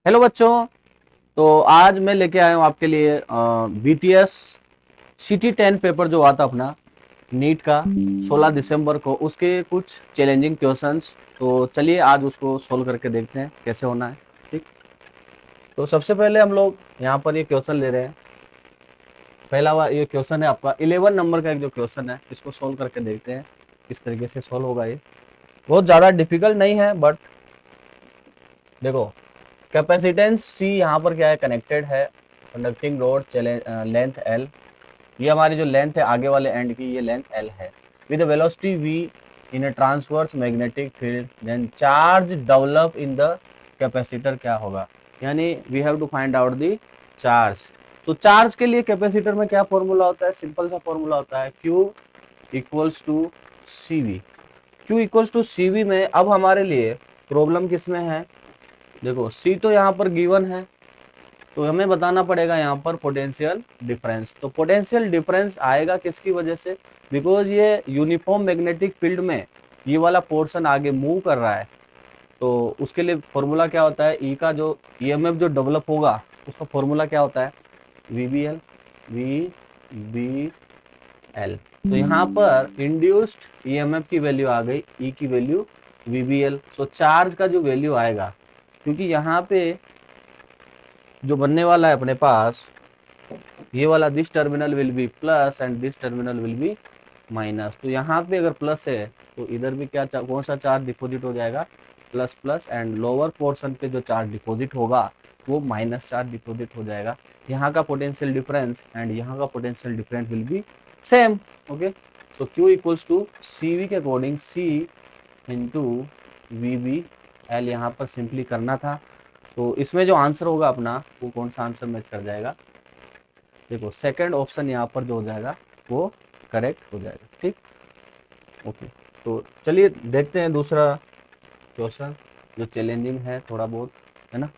Hello बच्चों। तो आज मैं लेके आया हूँ आपके लिए बीटीएस CT10 पेपर जो आता अपना नीट का 16 दिसंबर को, उसके कुछ चैलेंजिंग क्वेश्चंस। तो चलिए आज उसको सोल्व करके देखते हैं कैसे होना है। ठीक। तो सबसे पहले हम लोग यहाँ पर ये क्वेश्चन ले रहे हैं। ये क्वेश्चन है आपका 11 नंबर का एक जो क्वेश्चन है, इसको सोल्व करके देखते हैं किस तरीके से सोल्व होगा। ये बहुत ज्यादा डिफिकल्ट नहीं है, बट देखो, कैपेसिटेंस C यहाँ पर क्या है, कनेक्टेड है कंडक्टिंग रोड लेंथ L। ये हमारी जो लेंथ है आगे वाले एंड की, ये लेंथ L है। With velocity V in a transverse magnetic field then charge develop in the capacitor क्या होगा। यानी we have to find out the charge. तो चार्ज के लिए कैपेसिटर में क्या फॉर्मूला होता है, सिंपल सा फॉर्मूला होता है Q equals to CV। Q equals to CV में अब हमारे लिए प्रॉब्लम किसमें है, देखो C तो यहाँ पर गिवन है, तो हमें बताना पड़ेगा यहाँ पर पोटेंशियल डिफरेंस। तो पोटेंशियल डिफरेंस आएगा किसकी वजह से, बिकॉज ये यूनिफॉर्म मैग्नेटिक फील्ड में ये वाला पोर्शन आगे मूव कर रहा है। तो उसके लिए फॉर्मूला क्या होता है, ई का जो ईएमएफ जो डेवलप होगा उसका फॉर्मूला क्या होता है, वीबीएल वीबीएल। तो यहाँ पर इंड्यूस्ड ईएमएफ की वैल्यू आ गई, ई की वैल्यू वीबीएल। सो चार्ज का जो वैल्यू आएगा, क्योंकि यहाँ पे जो बनने वाला है अपने पास, ये वाला this terminal will be plus and this terminal will be minus. तो यहाँ पे अगर प्लस है तो इधर भी क्या कौन सा चार्ज डिपॉजिट हो जाएगा, plus plus, and lower portion पे जो चार्ज डिपॉजिट होगा वो माइनस चार्ज डिपॉजिट हो जाएगा। यहाँ का पोटेंशियल डिफरेंस एंड यहाँ का potential difference will be same. Okay, so Q equals to CV के अकॉर्डिंग C इंटू VBL यहाँ पर सिंपली करना था। तो इसमें जो आंसर होगा अपना, वो कौन सा आंसर मैच कर जाएगा, देखो सेकंड ऑप्शन यहाँ पर जो हो जाएगा वो करेक्ट हो जाएगा। ठीक, ओके। तो चलिए देखते हैं दूसरा क्वेश्चन जो चैलेंजिंग है थोड़ा बहुत, है ना।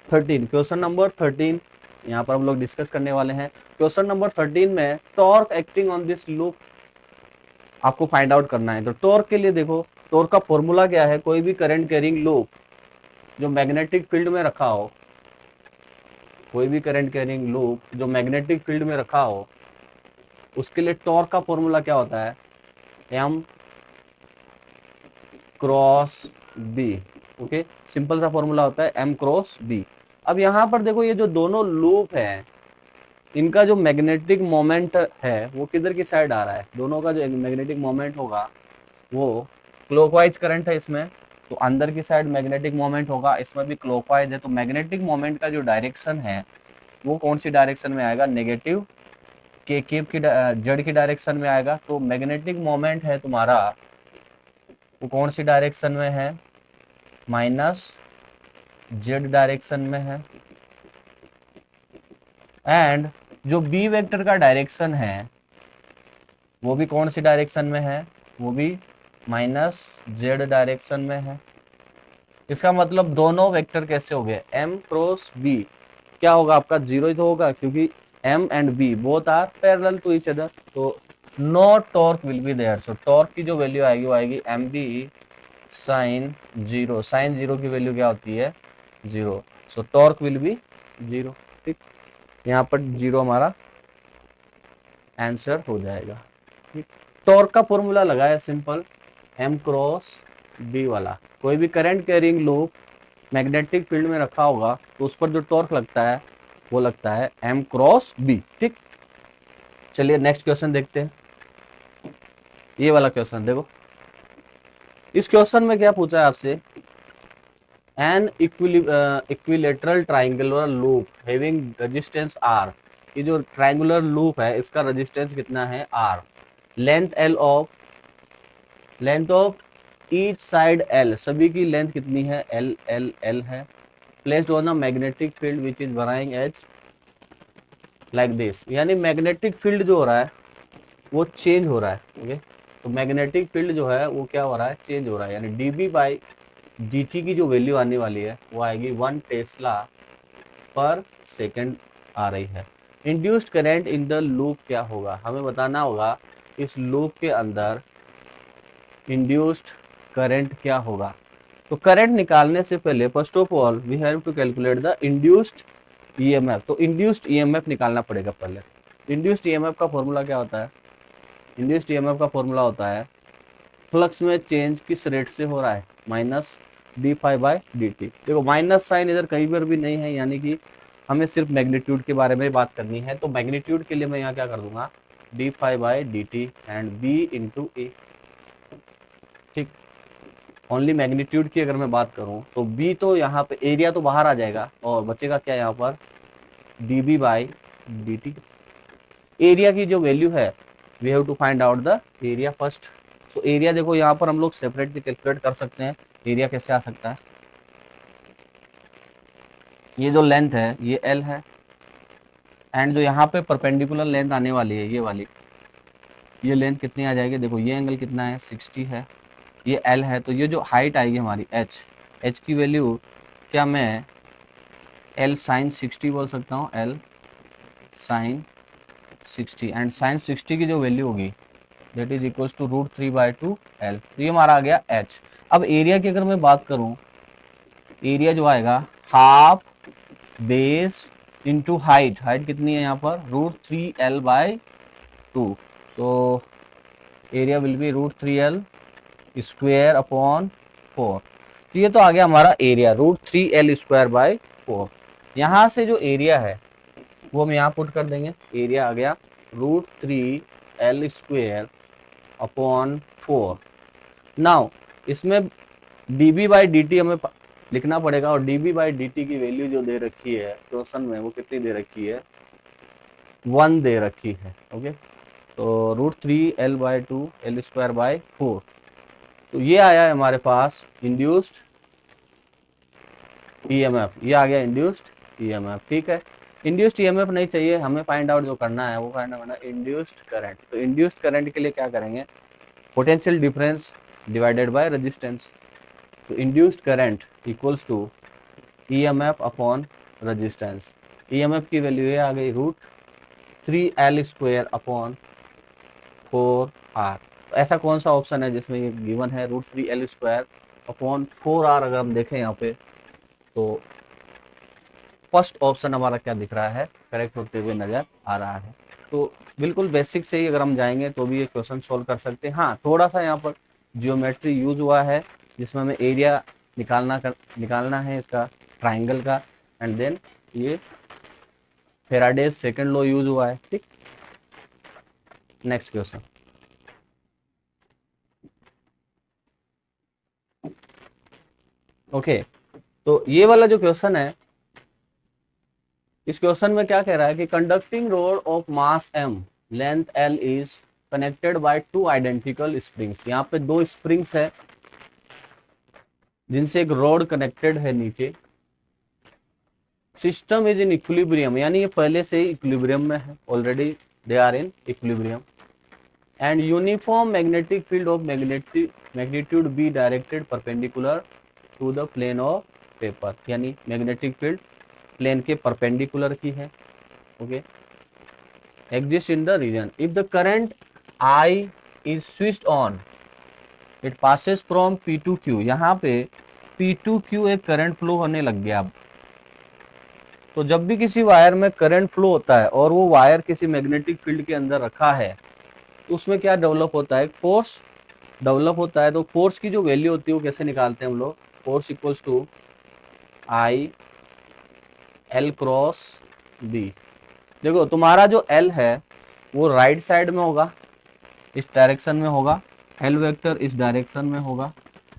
13, क्वेश्चन नंबर 13 यहाँ पर हम लोग डिस्कस करने वाले हैं। क्वेश्चन नंबर 13 में torque acting on this loop आपको फाइंड आउट करना है। तो टॉर्क के लिए देखो, टॉर्क का फॉर्मूला क्या है, कोई भी करंट कैरिंग लूप जो मैग्नेटिक फील्ड में रखा हो, कोई भी करंट कैरिंग लूप जो मैग्नेटिक फील्ड में रखा हो, उसके लिए टॉर्क का फॉर्मूला क्या होता है, M cross B। Okay, simple सा फॉर्मूला होता है M क्रॉस B। अब यहाँ पर देखो, ये जो दोनों लूप है, इनका जो मैग्नेटिक मोमेंट है वो किधर की साइड आ रहा है, दोनों का जो मैग्नेटिक मोमेंट होगा वो क्लॉकवाइज करंट है इसमें, तो अंदर की साइड मैग्नेटिक मोमेंट होगा, इसमें भी क्लॉकवाइज है। तो मैग्नेटिक मोमेंट का जो डायरेक्शन है वो कौन सी डायरेक्शन में आएगा, नेगेटिव के केप की जेड की डायरेक्शन में आएगा। तो मैग्नेटिक मोमेंट है तुम्हारा वो कौन सी डायरेक्शन में है, माइनस जेड डायरेक्शन में है। एंड जो बी वेक्टर का डायरेक्शन है वो भी कौन सी डायरेक्शन में है, वो भी माइनस जेड डायरेक्शन में है। इसका मतलब दोनों वेक्टर कैसे हो गए, M क्रॉस B क्या होगा आपका, जीरो ही तो होगा, क्योंकि M and B both are parallel to each other. तो no torque will be there. So torque की जो वैल्यू आएगी वो आएगी MB sine zero. Sine zero की वैल्यू क्या होती है, zero. So torque will be zero. ठीक, यहाँ पर जीरो हमारा आंसर हो जाएगा। ठीक, टॉर्क का फॉर्मूला लगाया सिंपल, M क्रॉस B वाला। कोई भी current carrying loop magnetic field में रखा होगा तो उस पर जो टॉर्क लगता है वो लगता है M क्रॉस B। ठीक, चलिए नेक्स्ट क्वेश्चन देखते हैं। ये वाला क्वेश्चन देखो, इस क्वेश्चन में क्या पूछा है आपसे, an equilateral triangular loop having resistance R। ये जो ट्राइंगुलर लूप है इसका रेजिस्टेंस कितना है, R। Length of each side L, सभी की लेंथ कितनी है, L L L है। Placed on a magnetic field which is varying as like this. यानी मैग्नेटिक फील्ड जो हो रहा है वो चेंज हो रहा है। ओके, तो मैग्नेटिक फील्ड जो है वो क्या हो रहा है, चेंज हो रहा है। यानी dB/dt की जो वैल्यू आने वाली है वो आएगी 1 टेस्ला पर सेकेंड आ रही है। Induced current in the loop क्या होगा, हमें बताना होगा इस लूप के अंदर इंड्यूस्ड करंट क्या होगा। तो करंट निकालने से पहले first of all we have to calculate the induced EMF. तो इंड्यूस्ड ईएमएफ निकालना पड़ेगा पहले। इंड्यूस्ड ईएमएफ का फॉर्मूला क्या होता है? इंड्यूस्ड ईएमएफ का फॉर्मूला होता है फ्लक्स में चेंज किस रेट से हो रहा है, minus D phi by D T. देखो माइनस साइन इधर कहीं पर भी नहीं है, यानी कि हमें सिर्फ मैग्नीट्यूड के बारे में बात करनी है। तो मैग्नीट्यूड के लिए मैं यहाँ क्या कर दूंगा, D phi by D T and B into A. ठीक, ओनली मैग्नीट्यूड की अगर मैं बात करूं तो बी तो यहाँ पे एरिया तो बाहर आ जाएगा और बचेगा क्या यहाँ पर, D B by D T. Area की जो वैल्यू है we have to find out the area first. तो एरिया देखो यहाँ पर हम लोग सेपरेटली कैलकुलेट कर सकते हैं। एरिया कैसे आ सकता है, ये जो लेंथ है ये एल है एंड जो यहाँ पे परपेंडिकुलर लेंथ आने वाली है ये वाली, ये लेंथ कितनी आ जाएगी, देखो ये एंगल कितना है 60 है, ये एल है। तो ये जो हाइट आएगी हमारी एच की वैल्यू क्या मैं एल साइन 60 बोल सकता हूँ, एल साइन 60 एंड साइन 60 की जो वैल्यू होगी that is equals to √3/2 L. तो ये हमारा आ गया एच। अब एरिया की अगर मैं बात करूं, एरिया जो आएगा half base into height, height कितनी है यहाँ पर √3l/2। तो area will be √3l square upon 4। तो ये तो आ गया हमारा एरिया √3l²/4। यहाँ से जो एरिया है वो हम यहाँ पुट कर देंगे, एरिया आ गया √3l² अपॉन 4। नाउ इसमें dB/dt हमें लिखना पड़ेगा और dB/dt की वैल्यू जो दे रखी है क्वेश्चन में वो कितनी दे रखी है, 1 दे रखी है। ओके, तो √3l/2 l²/4। तो ये आया है हमारे पास इंड्यूस्ड ईएमएफ, ये आ गया इंड्यूस्ड ईएमएफ। ठीक है, इंड्यूस्ड ईएमएफ नहीं चाहिए हमें, फाइंड आउट जो करना है वो फाइंड आउट करना इंड्यूस्ड करंट। तो इंड्यूस्ड करंट के लिए क्या करेंगे, potential difference divided by resistance. तो induced current equals to EMF upon resistance. EMF की वैल्यू ये आ गई √3l² अपॉन 4r। तो ऐसा कौन सा ऑप्शन है जिसमें ये गिवन है √3l² अपॉन 4r? अगर हम देखें यहाँ पे तो फर्स्ट ऑप्शन हमारा क्या दिख रहा है, करेक्ट होते हुए नजर आ रहा है। तो बिल्कुल बेसिक से ही अगर हम जाएंगे तो भी ये क्वेश्चन सॉल्व कर सकते हैं। हाँ, थोड़ा सा यहाँ पर जियोमेट्री यूज हुआ है जिसमें हमें एरिया निकालना है इसका ट्राइंगल का, एंड देन ये फेराडेज सेकंड लॉ यूज हुआ है। ठीक, नेक्स्ट क्वेश्चन। ओके, तो ये वाला जो क्वेश्चन है, इस क्वेश्चन में क्या कह रहा है कि conducting road of mass m length l is connected bye 2 identical springs. यहाँ पे 2 स्प्रिंग्स है जिनसे एक रोड कनेक्टेड है नीचे। सिस्टम इज इन इक्विलिब्रियम, यानी ये पहले से ही इक्विलिब्रियम में है, already they are in equilibrium. And uniform magnetic field of magnitude B directed perpendicular to the plane of paper, यानी मैग्नेटिक फील्ड प्लेन के परपेंडिकुलर की है। Okay, exist in the region if the current I is switched on it passes from P to Q। यहाँ पे P to Q एक current flow होने लग गया। अब तो जब भी किसी वायर में करंट फ्लो होता है और वो वायर किसी मैग्नेटिक फील्ड के अंदर रखा है तो उसमें क्या डेवलप होता है, फोर्स डेवलप होता है। तो फोर्स की जो वैल्यू होती है वो कैसे निकालते हैं हम लोग, force equals to I L cross B। देखो तुम्हारा जो L है वो राइट साइड में होगा, इस डायरेक्शन में होगा, L वेक्टर इस डायरेक्शन में होगा,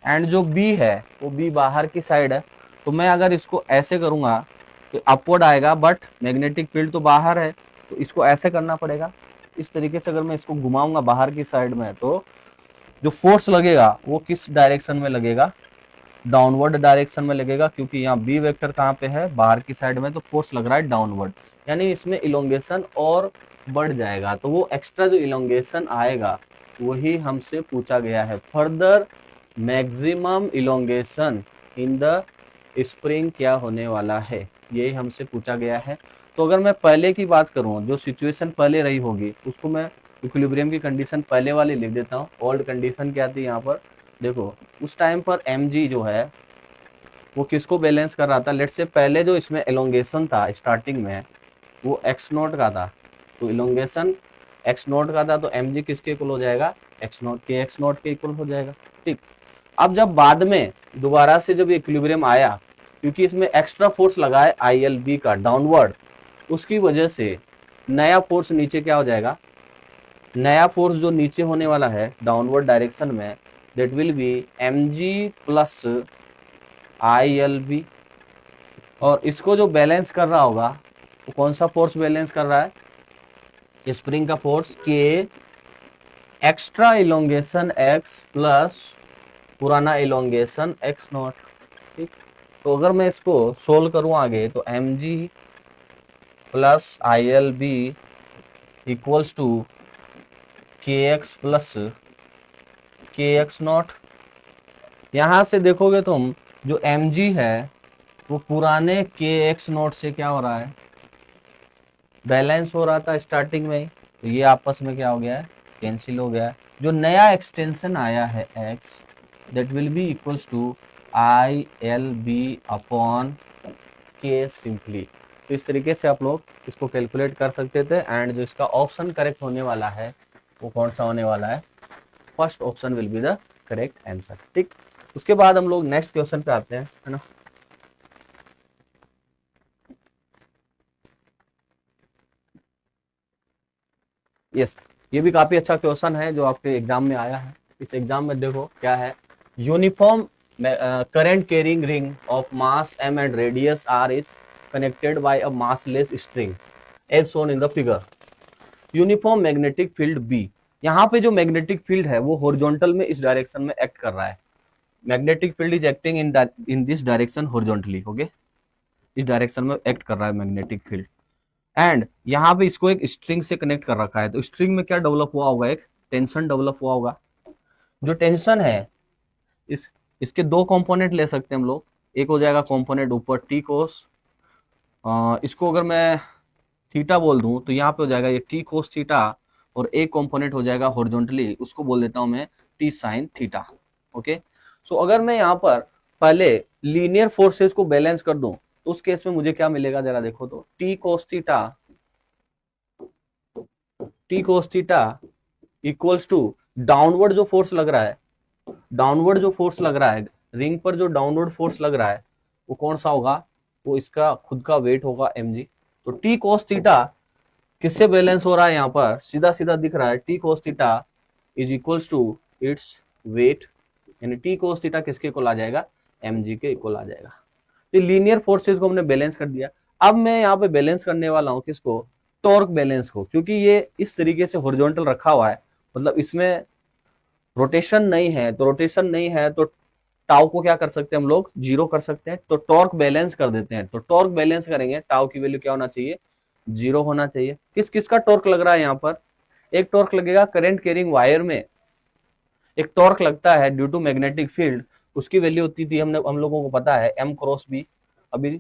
एंड जो B है वो B बाहर की साइड है। तो मैं अगर इसको ऐसे करूंगा तो अपवर्ड आएगा, बट मैग्नेटिक फील्ड तो बाहर है तो इसको ऐसे करना पड़ेगा। इस तरीके से अगर मैं इसको घुमाऊंगा बाहर की साइड में तो जो फोर्स लगेगा वो किस डायरेक्शन में लगेगा, डाउनवर्ड डायरेक्शन में लगेगा, क्योंकि यहाँ बी वेक्टर कहाँ पे है, बाहर की साइड में, तो फोर्स लग रहा है डाउनवर्ड, यानी इसमें इलोंगेशन और बढ़ जाएगा। तो वो एक्स्ट्रा जो इलोंगेशन आएगा वही हमसे पूछा गया है। Further maximum elongation in the spring क्या होने वाला है, यही हमसे पूछा गया है। तो अगर मैं पहले की बात करूं, जो सिचुएशन पहले रही होगी उसको मैं इक्विलिब्रियम की कंडीशन पहले वाली लिख देता हूँ। ओल्ड कंडीशन क्या थी यहाँ पर, देखो उस टाइम पर mg जो है वो किसको बैलेंस कर रहा था, लेट से पहले जो इसमें एलोंगेशन था स्टार्टिंग में वो एक्स नोट का था, तो इलोंगेशन एक्स नोट का था, तो एम जी किसके इक्वल हो जाएगा, एक्स नोट के एक्स नोट के इक्वल हो जाएगा। ठीक, अब जब बाद में दोबारा से जब इक्विलिब्रियम आया, क्योंकि इसमें एक्स्ट्रा फोर्स लगा है आई एल बी का डाउनवर्ड, उसकी वजह से नया फोर्स नीचे क्या हो जाएगा, नया फोर्स जो नीचे होने वाला है डाउनवर्ड डायरेक्शन में, that will be M G plus I L B. और इसको जो बैलेंस कर रहा होगा वो कौन सा फोर्स बैलेंस कर रहा है, स्प्रिंग का फोर्स के एक्स्ट्रा इलोंगेशन एक्स प्लस पुराना इलोंगेशन एक्स नॉट। ठीक, तो अगर मैं इसको सोल्व करूं आगे तो M G plus I L B equals to K X plus K X naught. यहां से देखोगे तुम जो एम जी है वो पुराने के एक्स नॉट से क्या हो रहा है, बैलेंस हो रहा था स्टार्टिंग में ही, तो ये आपस में क्या हो गया है, कैंसिल हो गया है। जो नया एक्सटेंशन आया है x, that will be equals to I L B upon K simply. तो इस तरीके से आप लोग इसको कैलकुलेट कर सकते थे, एंड जो इसका ऑप्शन करेक्ट होने वाला है वो कौन सा होने वाला है, first option will be the correct answer. ठीक, उसके बाद हम लोग नेक्स्ट क्वेश्चन पे आते हैं, है ना। यस, ये भी काफी अच्छा क्वेश्चन है जो आपके एग्जाम में आया है। इस एग्जाम में देखो क्या है, uniform current carrying ring of mass m and radius r is connected by a massless string as shown in the figure. Uniform magnetic field B, यहाँ पे जो मैग्नेटिक फील्ड है वो हॉरिजॉन्टल में इस डायरेक्शन में एक्ट कर रहा है। Magnetic field is acting in this direction horizontally, okay, इस डायरेक्शन में एक्ट कर रहा है मैग्नेटिक फील्ड। एंड यहाँ पे इसको एक स्ट्रिंग से कनेक्ट कर रखा है, तो स्ट्रिंग में क्या डेवलप हुआ होगा, एक टेंशन डेवलप हुआ होगा। जो टेंशन है इसके दो कंपोनेंट ले सकते हैं हम लोग, एक हो जाएगा कंपोनेंट ऊपर टी कोस, इसको अगर मैं थीटा बोल दूं तो यहाँ पे हो जाएगा ये टी कोस थीटा, और एक कंपोनेंट हो जाएगा हॉरिजॉन्टली, उसको बोल देता हूं मैं टी साइन थीटा। ओके, सो अगर मैं यहाँ पर पहले लीनियर फोर्सेस को बैलेंस कर दूं तो उस केस में मुझे क्या मिलेगा, जरा देखो तो T cos theta equals to downward जो फोर्स लग रहा है, डाउनवर्ड जो फोर्स लग रहा है रिंग पर, जो डाउनवर्ड फोर्स लग रहा है वो कौन सा होगा, वो इसका खुद का वेट होगा mg। तो टी कोस थीटा किससे बैलेंस हो रहा है, यहाँ पर सीधा सीधा दिख रहा है T cos theta is equals to its weight, यानी टी कोस थीटा किसके इक्वल आ जाएगा, mg के इक्वल आ जाएगा। तो लीनियर फोर्सेस को हमने बैलेंस कर दिया। अब मैं यहाँ पे बैलेंस करने वाला हूँ किसको, टॉर्क बैलेंस को, क्योंकि ये इस तरीके से हॉरिजॉन्टल रखा हुआ है, मतलब इसमें रोटेशन नहीं है, तो रोटेशन नहीं है तो टाउ को क्या कर सकते हैं हम लोग, जीरो कर सकते हैं, तो टॉर्क बैलेंस कर देते हैं। तो टॉर्क बैलेंस करेंगे, टाउ की वैल्यू क्या होना चाहिए, जीरो होना चाहिए। किस किस का टॉर्क लग रहा है यहाँ पर, एक टॉर्क लगेगा करंट कैरिंग वायर में, एक टॉर्क लगता है ड्यू टू मैग्नेटिक फील्ड, उसकी वैल्यू होती थी हम लोगों को पता है m क्रॉस b, अभी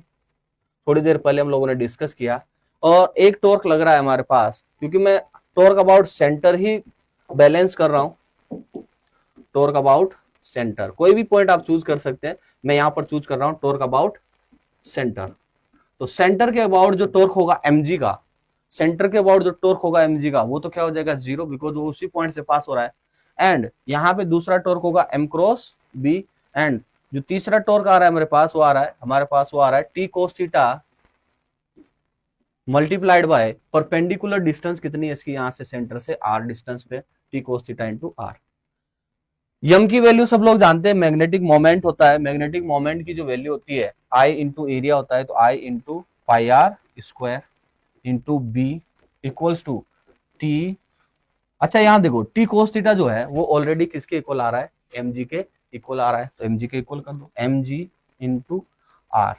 थोड़ी देर पहले हम लोगों ने डिस्कस किया। और एक टॉर्क लग रहा है हमारे पास, क्योंकि मैं torque about centre he balance कर रहा हूं, टॉर्क अबाउट सेंटर, कोई भी पॉइंट आप चूज कर सकते हैं, मैं यहां पर चूज कर रहा हूं टॉर्क अबाउट सेंटर। तो सेंटर के अबाउट जो टॉर्क होगा mg का, सेंटर के अबाउट जो टॉर्क होगा mg का, वो तो क्या हो जाएगा जीरो, बिकॉज वो उसी पॉइंट से पास हो रहा है। एंड यहां पे दूसरा टॉर्क होगा m क्रॉस b, एंड जो तीसरा टॉर्क आ रहा है हमारे पास वो आ रहा है T cos theta multiplied by perpendicular distance कितनी है इसकी, यहां से सेंटर से r डिस्टेंस पे, T cos theta into r। यम की वैल्यू सब लोग जानते हैं, मैग्नेटिक मोमेंट होता है, मैग्नेटिक मोमेंट की जो वैल्यू होती है I इंटू एरिया होता है, तो I into pi R square into B equals to T. अच्छा यहाँ देखो टी कोस थीटा जो है वो ऑलरेडी किसके इक्वल आ रहा है, mg के इक्वल आ रहा है, तो mg के इक्वल कर दो, mg इंटू आर,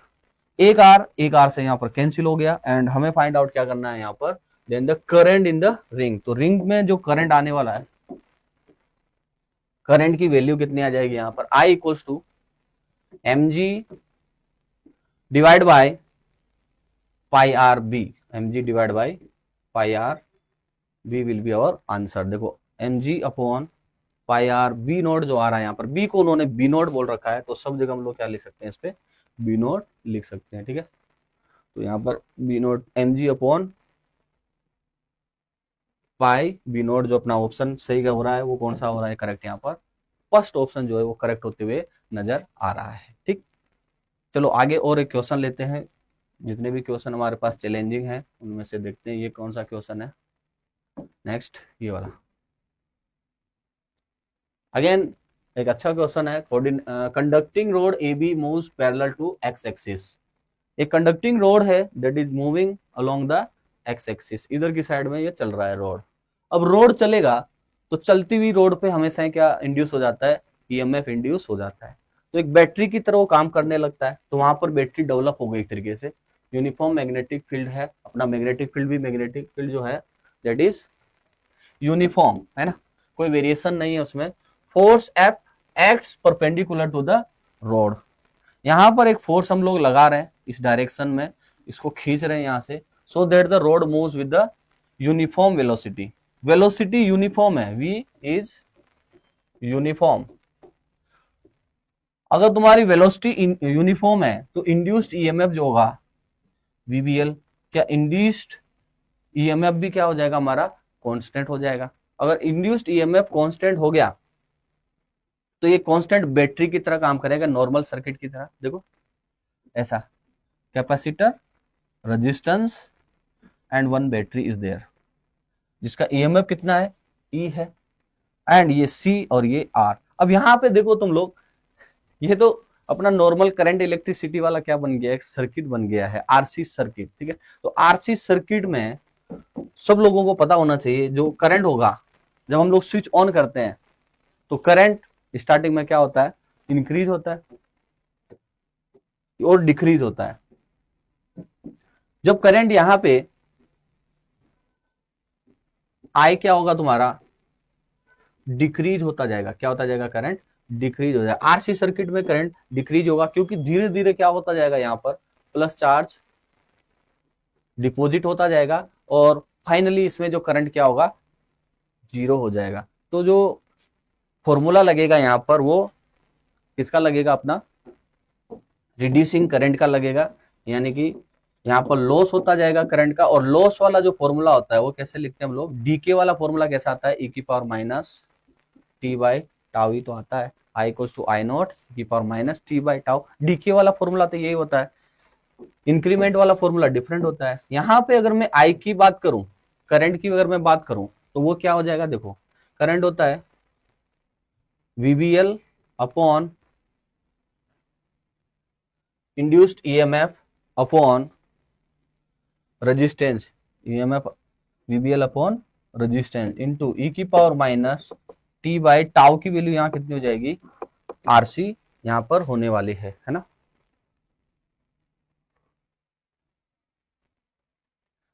एक आर से यहाँ पर कैंसिल हो गया। एंड हमें फाइंड आउट क्या करना है यहाँ पर, then the current in the ring, तो रिंग में जो करंट आने वाला है, करंट की वैल्यू कितनी आ जाएगी यहाँ पर, I equals to mg divide by pi R B, mg divide by pi R B will be our answer. देखो mg upon pi R B naught जो आ रहा है यहाँ पर, बी को उन्होंने बी नोट बोल रखा है, तो सब जगह हम लोग क्या लिख सकते हैं इस पे बी नोट लिख सकते हैं, ठीक है। तो यहाँ पर B naught mg upon pi B naught, जो अपना ऑप्शन सही का हो रहा है वो कौन सा हो रहा है करेक्ट, यहाँ पर फर्स्ट ऑप्शन जो है वो करेक्ट होते हुए नजर आ रहा है, ठीक। चलो आगे और एक क्वेश्चन लेते हैं। जितने भी क्वेश्चन हमारे पास चैलेंजिंग है उनमें से देखते हैं ये कौन सा क्वेश्चन है। नेक्स्ट ये वाला अगेन एक अच्छा क्वेश्चन है। Conducting rod A B moves parallel to X axis. एक कंडक्टिंग रोड है that is moving along the X axis, इधर की साइड में ये चल रहा है रोड। अब रोड चलेगा तो चलती हुई रोड पे हमेशा क्या इंड्यूस हो जाता है, ईएमएफ इंड्यूस हो जाता है। तो एक बैटरी की तरह वो काम करने लगता है, तो वहां पर बैटरी डेवलप हो गई एक तरीके से। यूनिफॉर्म मैग्नेटिक फील्ड है अपना, मैग्नेटिक फील्ड भी मैग्नेटिक फील्ड जो है दैट इज यूनिफॉर्म है ना, कोई वेरिएशन नहीं है उसमें। Force F acts perpendicular to the rod. यहां पर एक फोर्स हम लोग लगा रहे हैं इस डायरेक्शन में, इसको खींच रहे हैं यहां से, so that the road moves with the uniform velocity. Velocity uniform है, v इज यूनिफॉर्म। अगर तुम्हारी वेलोसिटी यूनिफॉर्म है तो इंड्यूस्ड ईएमएफ जो होगा वीबीएल, क्या इंड्यूस्ड ईएमएफ भी क्या हो जाएगा हमारा, कांस्टेंट हो जाएगा। अगर इंड्यूस्ड ईएमएफ कांस्टेंट हो गया तो ये कांस्टेंट बैटरी की तरह काम करेगा, नॉर्मल सर्किट की तरह। देखो ऐसा, capacitor, resistance and one battery is there, जिसका ईएमएफ कितना है, ई है, एंड ये सी और ये आर। अब यहां पे देखो तुम लोग, ये तो अपना नॉर्मल करंट इलेक्ट्रिसिटी वाला क्या बन गया, एक सर्किट बन गया है, आरसी सर्किट, ठीक है। तो आरसी सर्किट में सब लोगों को पता होना चाहिए, जो करंट होगा जब हम लोग स्विच ऑन करते हैं तो करंट स्टार्टिंग में क्या होता है, इंक्रीज होता है और डिक्रीज होता है। जब करंट यहां पे आई क्या होगा तुम्हारा, डिक्रीज होता जाएगा। क्या होता जाएगा, करंट डिक्रीज हो जाएगा। आरसी सर्किट में करंट डिक्रीज होगा क्योंकि धीरे धीरे क्या होता जाएगा, यहां पर प्लस चार्ज डिपॉजिट होता जाएगा और फाइनली इसमें जो करंट क्या होगा, जीरो हो जाएगा। तो जो फॉर्मूला लगेगा यहां पर वो किसका लगेगा, अपना रिड्यूसिंग करंट का लगेगा। यानी कि यहाँ पर लॉस होता जाएगा करंट का, और लॉस वाला जो फॉर्मूला होता है वो कैसे लिखते हैं हम लोग, डीके वाला फॉर्मूला कैसा आता है, ई की power minus T by tau ही तो आता है, I equals to I not की power minus T by tau. Decay वाला फॉर्मूला तो यही होता है, इंक्रीमेंट वाला फॉर्मूला डिफरेंट होता है। यहाँ पे अगर मैं आई की बात करूं, करंट की अगर मैं बात करूं तो वो क्या हो जाएगा, देखो करंट होता है VBL upon induced EMF upon resistance, EMF VBL upon resistance into e की power minus T by tau की वैल्यू यहाँ कितनी हो जाएगी, आरसी यहाँ पर होने वाली है ना।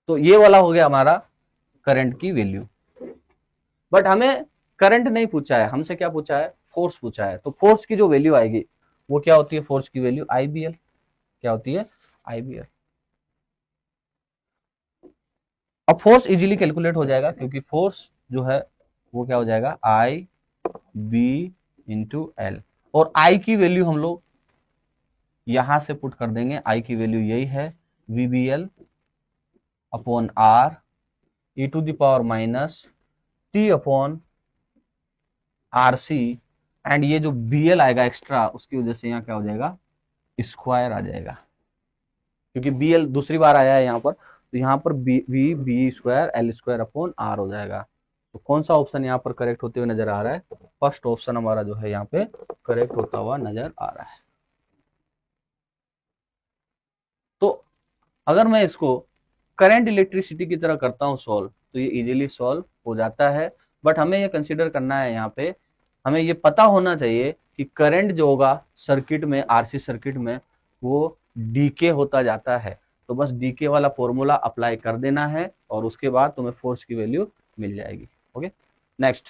तो ये वाला हो गया हमारा करंट की वैल्यू। बट हमें करंट नहीं पूछा है, हमसे क्या पूछा है, फोर्स पूछा है। तो फोर्स की जो वैल्यू आएगी वो क्या होती है, फोर्स की वैल्यू आईबीएल, क्या होती है, आईबीएल। अब फोर्स इजीली कैलकुलेट हो जाएगा क्योंकि फोर्स जो है वो क्या हो जाएगा, आई बी इंटू एल, और आई की वैल्यू हम लोग यहां से पुट कर देंगे। आई की वैल्यू यही है, VBL upon R E to the power minus T upon R C, and ये जो बी एल आएगा एक्स्ट्रा उसकी वजह से यहाँ क्या हो जाएगा, स्क्वायर आ जाएगा, क्योंकि बी एल दूसरी बार आया है यहाँ पर, तो यहाँ पर B square L square upon R हो जाएगा। तो कौन सा ऑप्शन यहाँ पर करेक्ट होते हुए नजर आ रहा है, फर्स्ट ऑप्शन हमारा जो है यहाँ पे करेक्ट होता हुआ नजर आ रहा है। तो अगर मैं इसको करंट इलेक्ट्रिसिटी की तरह करता हूं सॉल्व, तो ये इजीली सॉल्व हो जाता है। बट हमें ये कंसीडर करना है, यहाँ पे हमें ये पता होना चाहिए कि करंट जो होगा सर्किट में, आरसी सर्किट में, वो डीके होता जाता है। तो बस डीके वाला फॉर्मूला अप्लाई कर देना है और उसके बाद तुम्हें फोर्स की वैल्यू मिल जाएगी। Okay, next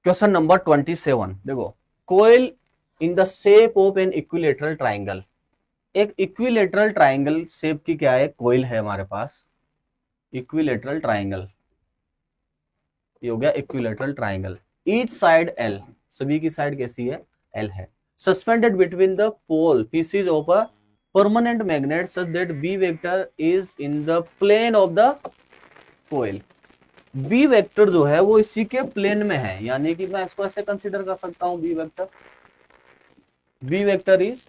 question number 27। देखो, coil in the shape of an equilateral triangle. एक इक्विलेटरल ट्राइंगल शेप की क्या है, कोयल है हमारे पास, इक्विलेटरल ट्राइंगल। ये हो गया equilateral triangle. Each side L, सभी की साइड कैसी है, एल है। Suspended between the pole pieces of a permanent magnet such that B vector is in the plane of the coil. B vector जो है वो इसी के प्लेन में है, यानी कि मैं इसको ऐसे कंसीडर कर सकता हूं, B vector is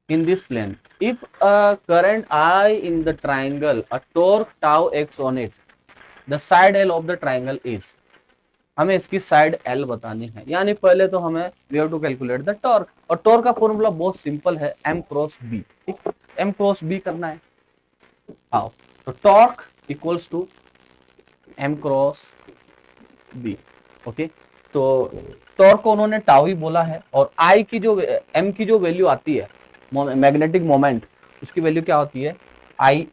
in this plane. If a current I in the triangle, a torque tau x on it, the side L of the triangle is, हमें इसकी साइड L बतानी है, यानी पहले तो हमें we have to calculate the torque, और torque का फॉर्मूला बहुत सिंपल है, m क्रॉस b, ठीक, m क्रॉस b करना है। आओ, तो torque equals to m cross b, okay. तो टॉर्क को उन्होंने टाउ ही बोला है, और I की जो m की जो वैल्यू आती है मैग्नेटिक मोमेंट, उसकी वैल्यू क्या होती है, I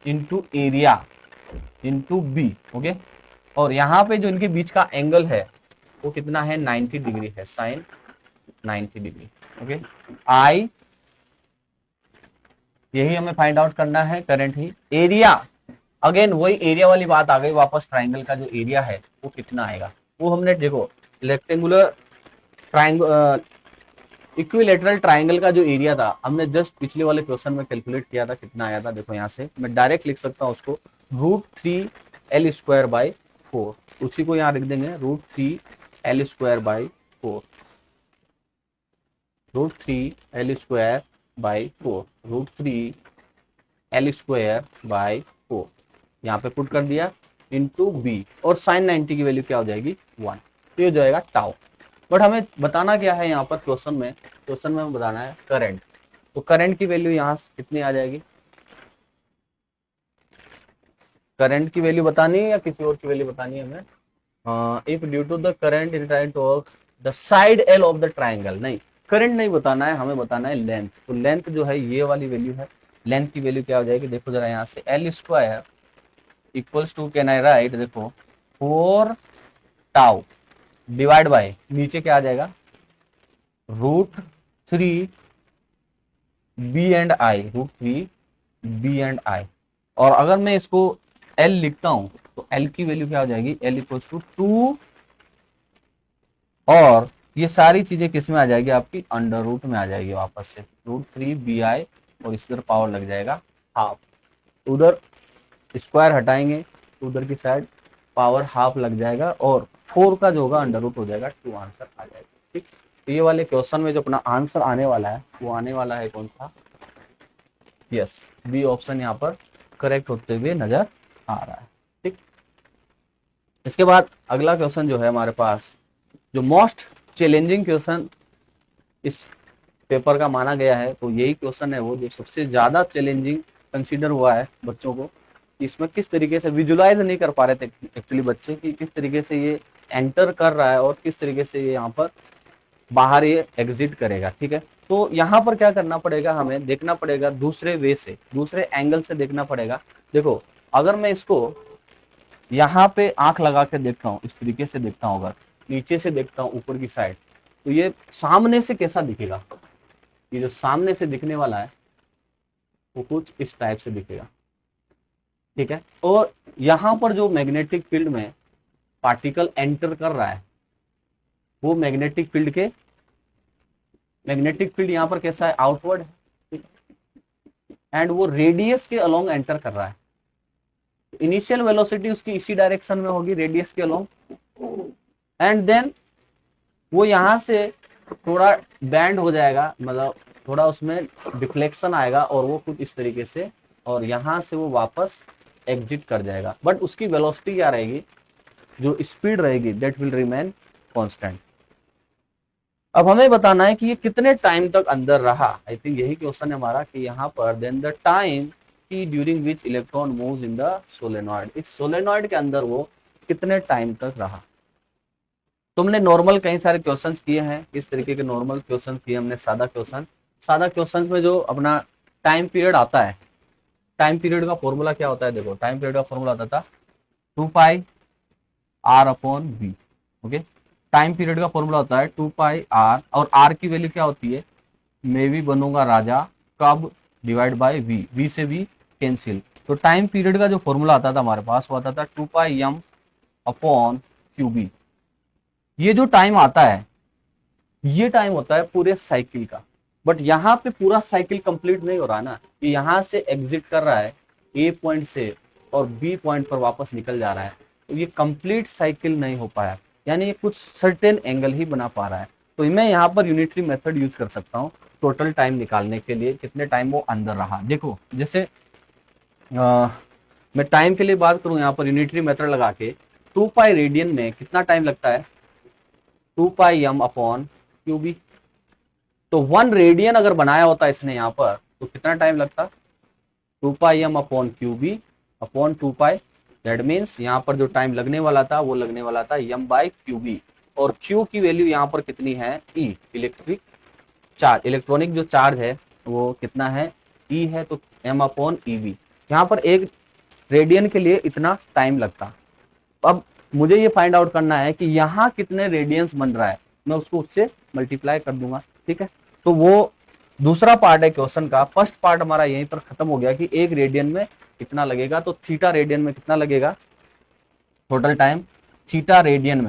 into area into B, okay. और यहाँ पे जो इनके बीच का एंगल है वो कितना है, 90 डिग्री है, साइन 90 डिग्री, ओके। आई, यही हमें फाइंड आउट करना है, करंट ही। एरिया, अगेन वही एरिया वाली बात आ गई वापस, ट्राइंगल का जो एरिया है वो कितना आएगा, वो हमने देखो रेक्टेंगुलर ट्राइंगल, इक्विलेटरल ट्राइंगल का जो एरिया था हमने जस्ट पिछले वाले क्वेश्चन में कैलकुलेट किया था, कितना आया था, देखो यहाँ से मैं डायरेक्ट लिख सकता हूँ उसको, √3L²/4, उसी को यहाँ लिख देंगे, √3L²/4, √3L²/4, √3L²/4, यहाँ पे पुट कर दिया, इंटू बी, और साइन 90 की वैल्यू क्या हो जाएगी, 1, तो ये हो जाएगा टाउ। बट हमें बताना क्या है यहाँ पर क्वेश्चन में हमें बताना है करंट, तो करंट की वैल्यू यहाँ कितनी आ जाएगी, करंट की वैल्यू बतानी है या किसी और की वैल्यू बतानी है हमें, if due to the current in trying to work the side L of the triangle, नहीं करंट नहीं बताना है, हमें बताना है लेंथ, तो लेंथ जो है ये वाली वैल्यू है, लेंथ की वैल्यू क्या हो जाएगी, देखो जरा यहाँ से L² equals to, can I write, देखो 4 टाउ डिवाइड बाय, नीचे क्या आ जाएगा, √3 B and I, √3 B and I, और अगर मैं इसको L लिखता हूं तो L की वैल्यू क्या हो जाएगी, L इक्वल्स टू 2, और ये सारी चीजें किस में आ जाएगी, आपकी अंडर रूट में आ जाएगी वापस से, √3 बी आई, और इस पर पावर लग जाएगा हाफ, उधर स्क्वायर हटाएंगे तो उधर की साइड पावर हाफ लग जाएगा, और 4 का जो होगा अंडर रूट हो जाएगा, 2 आंसर आ जाएगा, ठीक। तो ये वाले क्वेश्चन में जो अपना आंसर आने वाला है वो आने वाला है कौन सा, यस, बी ऑप्शन यहाँ पर करेक्ट होते हुए नजर आ रहा है, ठीक। इसके बाद अगला क्वेश्चन जो है हमारे पास, जो मोस्ट चैलेंजिंग क्वेश्चन इस पेपर का माना गया है, तो यही क्वेश्चन है वो जो सबसे ज्यादा चैलेंजिंग कंसीडर हुआ है बच्चों को, इसमें किस तरीके से विजुलाइज नहीं कर पा रहे थे एक्चुअली बच्चे, कि किस तरीके से ये एंटर कर रहा है और किस तरीके से ये यहाँ पर बाहर ये एग्जिट करेगा, ठीक है। तो यहाँ पर क्या करना पड़ेगा, हमें देखना पड़ेगा दूसरे वे से, दूसरे एंगल से देखना पड़ेगा। देखो अगर मैं इसको यहाँ पे आंख लगा के देखता हूँ, इस तरीके से देखता हूँ, अगर नीचे से देखता हूँ ऊपर की साइड, तो ये सामने से कैसा दिखेगा, ये जो सामने से दिखने वाला है वो कुछ इस टाइप से दिखेगा, ठीक है। और यहाँ पर जो मैग्नेटिक फील्ड में पार्टिकल एंटर कर रहा है, वो मैग्नेटिक फील्ड यहाँ पर कैसा है, आउटवर्ड है, एंड वो रेडियस के अलोंग एंटर कर रहा है, इनिशियल वेलोसिटी उसकी इसी डायरेक्शन में होगी, रेडियस के अलोंग, एंड देन वो यहां से थोड़ा बैंड हो जाएगा, मतलब थोड़ा उसमें डिफ्लेक्शन आएगा, और वो कुछ इस तरीके से, और यहां से वो वापस एग्जिट कर जाएगा, बट उसकी वेलोसिटी क्या रहेगी, जो स्पीड रहेगी दैट विल रिमेन कांस्टेंट। अब हमें बताना है कि ये कितने टाइम तक अंदर रहा, आई थिंक यही क्वेश्चन है हमारा, कि यहाँ पर देन द टाइम की during which electron moves in the solenoid, इस सोलेनॉइड के अंदर वो कितने टाइम तक रहा। तुमने नॉर्मल कई सारे क्वेश्चंस किए हैं, किस तरीके के नॉर्मल क्वेश्चन किए हमने, सादा क्वेश्चन में जो अपना टाइम पीरियड आता है, टाइम पीरियड का फॉर्मूला क्या होता है, देखो टाइम पीरियड का फॉर्मूला होता था 2πr/v, ओके। टाइम पीरियड का फॉर्मूला होता है 2πr, और r की वैल्यू क्या होती है, मैं भी बनूंगा राजा कब डिवाइड बाय v, v से v कैंसिल, तो टाइम पीरियड का जो फॉर्मूला आता था हमारे पास वो आता था 2πm अपॉन क्यू बी। ये जो टाइम आता है ये टाइम होता है पूरे साइकिल का, बट यहाँ पे पूरा साइकिल कंप्लीट नहीं हो रहा ना, ये यहाँ से एग्जिट कर रहा है ए पॉइंट से और बी पॉइंट पर वापस निकल जा रहा है, तो ये कंप्लीट साइकिल नहीं हो पाया, यानी ये कुछ सर्टेन एंगल ही बना पा रहा है। तो मैं यहाँ पर यूनिटरी मेथड यूज कर सकता हूँ टोटल टाइम निकालने के लिए, कितने टाइम वो अंदर रहा। देखो जैसे मैं टाइम के लिए बात करूं यहाँ पर यूनिटरी मेथड लगा के, 2 पाई रेडियन में कितना टाइम लगता है, 2 pi M upon Q B. तो 1 रेडियन अगर बनाया होता इसने यहाँ पर तो कितना टाइम लगता, 2 pi M upon Q B upon 2 pi. That means यहाँ पर जो टाइम लगने वाला था वो लगने वाला था एम बाई क्यू बी, और क्यू की वैल्यू यहाँ पर कितनी है, ई, इलेक्ट्रिक चार्ज, इलेक्ट्रॉनिक जो चार्ज है वो कितना है, ई है, तो एम अपॉन ई बी। यहाँ पर 1 रेडियन के लिए इतना टाइम लगता। अब मुझे ये फाइंड आउट करना है कि यहाँ कितने रेडियंस बन रहा है, मैं उसको उससे मल्टीप्लाई कर दूंगा, ठीक है। तो वो दूसरा पार्ट है क्वेश्चन का, फर्स्ट पार्ट हमारा यहीं पर खत्म हो गया कि 1 रेडियन में कितना लगेगा, तो थीटा रेडियन में कितना लगेगा टोटल टाइम, थीटा रेडियन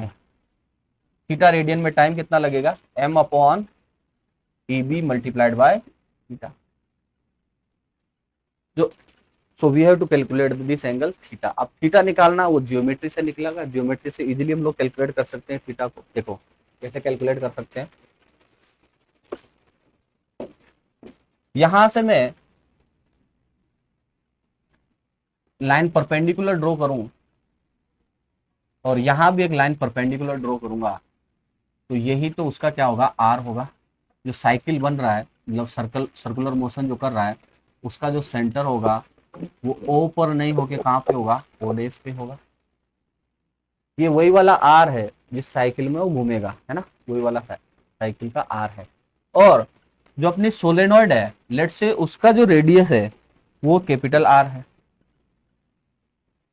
में टाइम कितना लगेगा, M upon E B multiplied by theta. जो so we have to calculate this angle theta. अब थीटा निकालना वो जियोमेट्री से निकलेगा, जियोमेट्री से इजीली हम लोग कैलकुलेट कर सकते हैं थीटा को। देखो कैसे कैलकुलेट कर सकते हैं, यहां से मैं लाइन परपेंडिकुलर ड्रॉ करूं और यहां भी एक लाइन परपेंडिकुलर ड्रॉ करूंगा, तो यही तो उसका क्या होगा, आर होगा। जो साइकिल बन रहा है मतलब सर्कुलर मोशन जो कर रहा है उसका जो सेंटर होगा वो ओ पर नहीं होके कहां पे होगा, ओ डेज पे होगा। ये वही वाला आर है जिस साइकिल में वो घूमेगा, है ना, वही वाला साइकिल का आर है। और जो अपनी सोलेनॉइड है लेट से उसका जो रेडियस है वो कैपिटल आर है,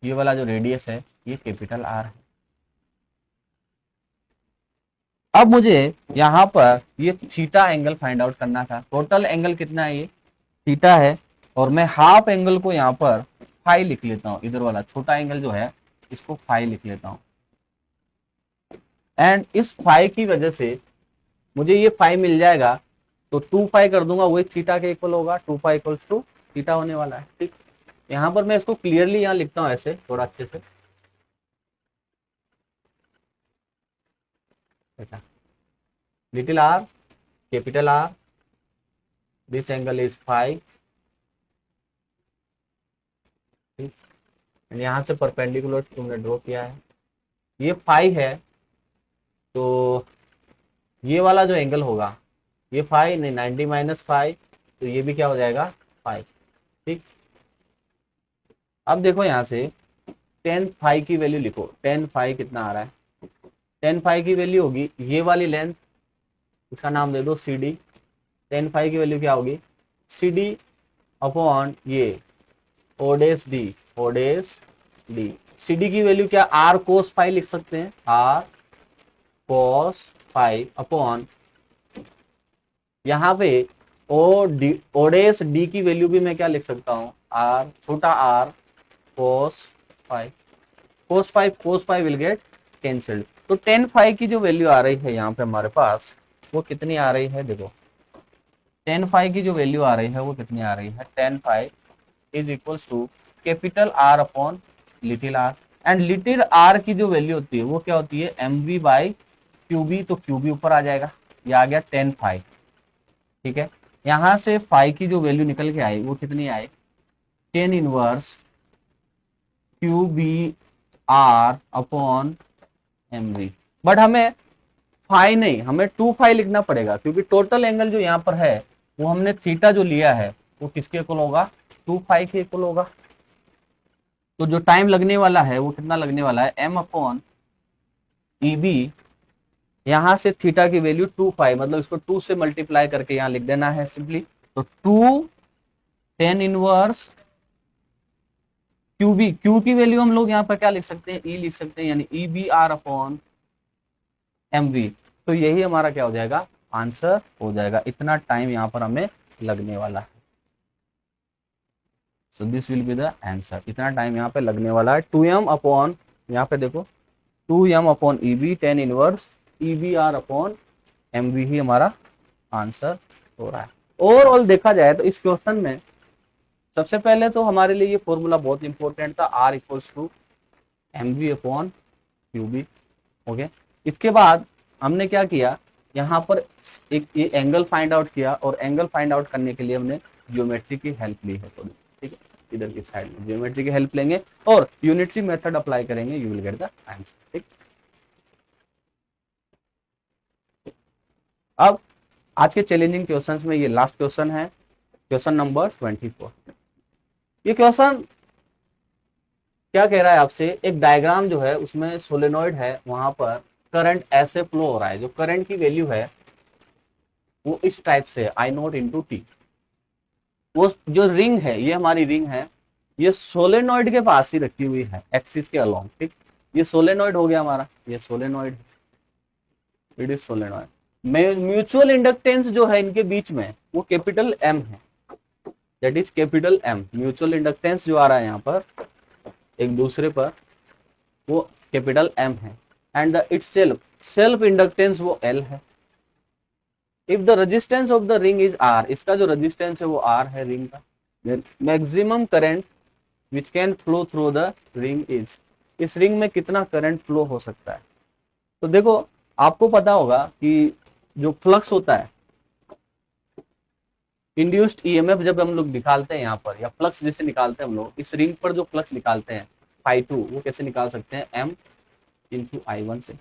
ये वाला जो रेडियस है ये कैपिटल आर है। अब मुझे यहाँ पर ये थीटा एंगल फाइंड आउट करना था। टोटल एंगल कितना है, ये थीटा है, और मैं हाफ एंगल को यहाँ पर फाई लिख लेता हूँ, इधर वाला छोटा एंगल जो है इसको फाई लिख लेता हूँ। एंड इस फाई की वजह से मुझे ये फाई मिल जाएगा, तो 2 पाई कर दूंगा, वही थीटा के इक्वल होगा, 2 पाई इक्वल्स टू थीटा होने वाला है, ठीक। यहाँ पर मैं इसको क्लियरली यहाँ लिखता हूँ ऐसे थोड़ा अच्छे से, little R capital R, this angle is phi, यहां से परपेंडिकुलर तुमने ड्रॉ किया है, ये फाई है, तो ये वाला जो एंगल होगा ये फाई नहीं 90 माइनस फाई, तो ये भी क्या हो जाएगा फाई, ठीक। अब देखो यहाँ से 10 फाई की वैल्यू लिखो, 10 फाई कितना आ रहा है, 10 फाई की वैल्यू होगी ये वाली लेंथ, इसका नाम दे दो सी डी। 10 फाई की वैल्यू क्या होगी, सी डी अपॉन ये ओडेस डी, ओडेस डी। सी डी की वैल्यू क्या, आर कोस फाई लिख सकते हैं, आर कोस फाई अपॉन यहाँ पे ओडेस डी की वैल्यू भी मैं क्या लिख सकता हूँ, आर छोटा r cos phi, cos phi will get cancelled. तो 10 फाई की जो वैल्यू आ रही है यहाँ पे हमारे पास वो कितनी आ रही है, देखो 10 फाई की जो वैल्यू आ रही है वो कितनी आ रही है, 10 phi is equals to capital R upon little r. And little r की जो वैल्यू होती है वो क्या होती है, m v by q B, तो क्यू बी ऊपर आ जाएगा, ये आ गया 10 फाई, ठीक है। यहां से फाई की जो वैल्यू निकल के आई वो कितनी आई, 10 inverse q B r upon m v. But हमें फाई नहीं, हमें 2 फाई लिखना पड़ेगा, क्योंकि टोटल एंगल जो यहाँ पर है वो हमने थीटा जो लिया है वो किसके इक्वल होगा, 2 फाई के इक्वल होगा। तो जो टाइम लगने वाला है वो कितना लगने वाला है, एम अपॉन ई बी, यहां से थीटा की वैल्यू 2 फाई, मतलब इसको 2 से मल्टीप्लाई करके यहां लिख देना है सिंपली। तो 2 10 इनवर्स क्यू बी, क्यू की वैल्यू हम लोग यहाँ पर क्या लिख सकते हैं, ई लिख सकते हैं, यानी e B r upon m v. तो यही हमारा क्या हो जाएगा, आंसर हो जाएगा, इतना टाइम यहाँ पर हमें लगने वाला है। So this will be the answer, इतना टाइम यहाँ पे लगने वाला है, 2m अपॉन, यहाँ पे देखो 2m upon EB tan inverse EBR upon MV ही हमारा आंसर हो रहा है। ओवरऑल देखा जाए तो इस क्वेश्चन में सबसे पहले तो हमारे लिए ये फॉर्मूला बहुत इंपॉर्टेंट था, R equals to MV upon QB। Okay, इसके बाद हमने क्या किया, यहाँ पर एक ये एंगल फाइंड आउट किया और एंगल फाइंड आउट करने के लिए हमने ज्योमेट्री की हेल्प ली है थोड़ी, ठीक है। इधर की साइड में ज्योमेट्री की हेल्प लेंगे और यूनिटरी मेथड अप्लाई करेंगे, you will get the answer, ठीक। अब आज के चैलेंजिंग क्वेश्चंस में ये लास्ट क्वेश्चन है, क्वेश्चन नंबर 24। ये क्वेश्चन क्या कह रहा है आपसे, एक डायग्राम जो है उसमें सोलेनॉइड है, वहां पर करंट ऐसे फ्लो हो रहा है, जो करंट की वैल्यू है वो इस टाइप से I नॉट इंटू टी। वो जो रिंग है, ये हमारी रिंग है, ये सोलेनॉइड के पास ही रखी हुई है एक्सिस के अलोंग, ठीक। ये सोलेनॉइड हो गया हमारा, ये solenoid, it is solenoid. Mutual inductance जो है इनके बीच में वो कैपिटल M है, that is capital M। Mutual inductance जो आ रहा है यहाँ पर एक दूसरे पर, वो कैपिटल M है। And the it's self inductance वो L है। If the resistance of the ring is R, इसका जो रेजिस्टेंस है वो R है रिंग का, then maximum current which can flow through the ring is, इस रिंग में कितना करंट फ्लो हो सकता है। तो देखो आपको पता होगा कि जो फ्लक्स होता है, इंड्यूस्ड ईएमएफ जब हम लोग निकालते हैं यहाँ पर, या फ्लक्स जैसे निकालते हैं हम लोग इस रिंग पर, जो फ्लक्स निकालते हैं φ2, वो कैसे निकाल सकते हैं, M इंटू I1 से।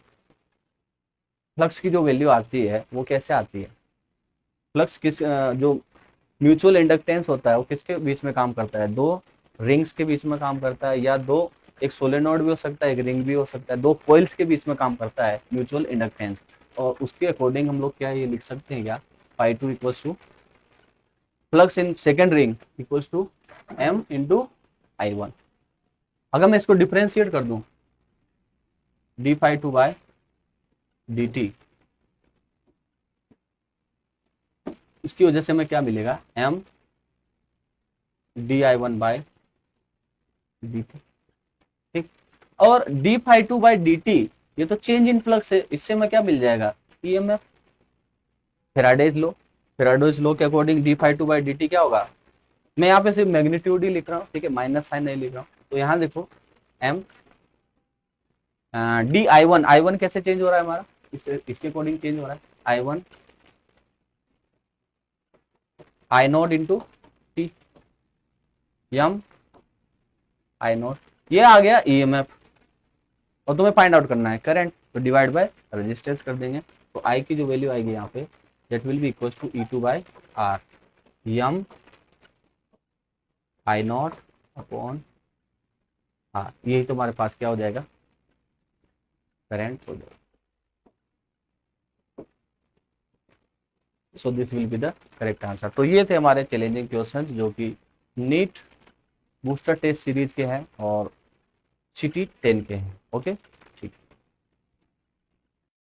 फ्लक्स की जो वैल्यू आती है वो कैसे आती है, फ्लक्स किस जो म्यूचुअल इंडक्टेंस होता है वो किसके बीच में काम करता है, दो रिंग्स के बीच में काम करता है, या दो, एक सोलेनॉइड भी हो सकता है, एक रिंग भी हो सकता है, दो कॉइल्स के बीच में काम करता है म्यूचुअल इंडक्टेंस। और उसके अकॉर्डिंग हम लोग क्या ये लिख सकते हैं क्या, φ2 equals to flux in second ring equals to M into I1। अगर मैं इसको डिफरेंशिएट कर दूं d∅2 बाय dt, इसकी वजह से हमें क्या मिलेगा, M di1 बाय dt, ठीक। और d∅2 बाय dt ये तो चेंज इन फ्लक्स है, इससे हमें क्या मिल जाएगा, EMF। फेराडेज लो, फेराडेज लो के अकॉर्डिंग d∅2 बाय dt क्या होगा, मैं यहाँ पे सिर्फ मैग्नीट्यूड ही लिख रहा हूँ, ठीक है, माइनस साइन नहीं लिख रहा हूँ। तो यहाँ देखो M di1, I1 कैसे चेंज हो रहा है हमारा, इसके अकॉर्डिंग चेंज हो रहा है, I1 I not into T, M I not, ये आ गया EMF। और तुम्हें फाइंड आउट करना है करंट, तो डिवाइड बाय रेजिस्टेंस कर देंगे। तो I की जो वैल्यू आएगी यहाँ पे, that will be equals to E2 by R, M I not upon R, यही तुम्हारे पास क्या हो जाएगा, करंट हो जाएगा। So this will be the correct answer. तो ये थे हमारे चैलेंजिंग क्वेश्चन जो कि नीट बूस्टर टेस्ट सीरीज के हैं और सिटी 10 के हैं। ओके।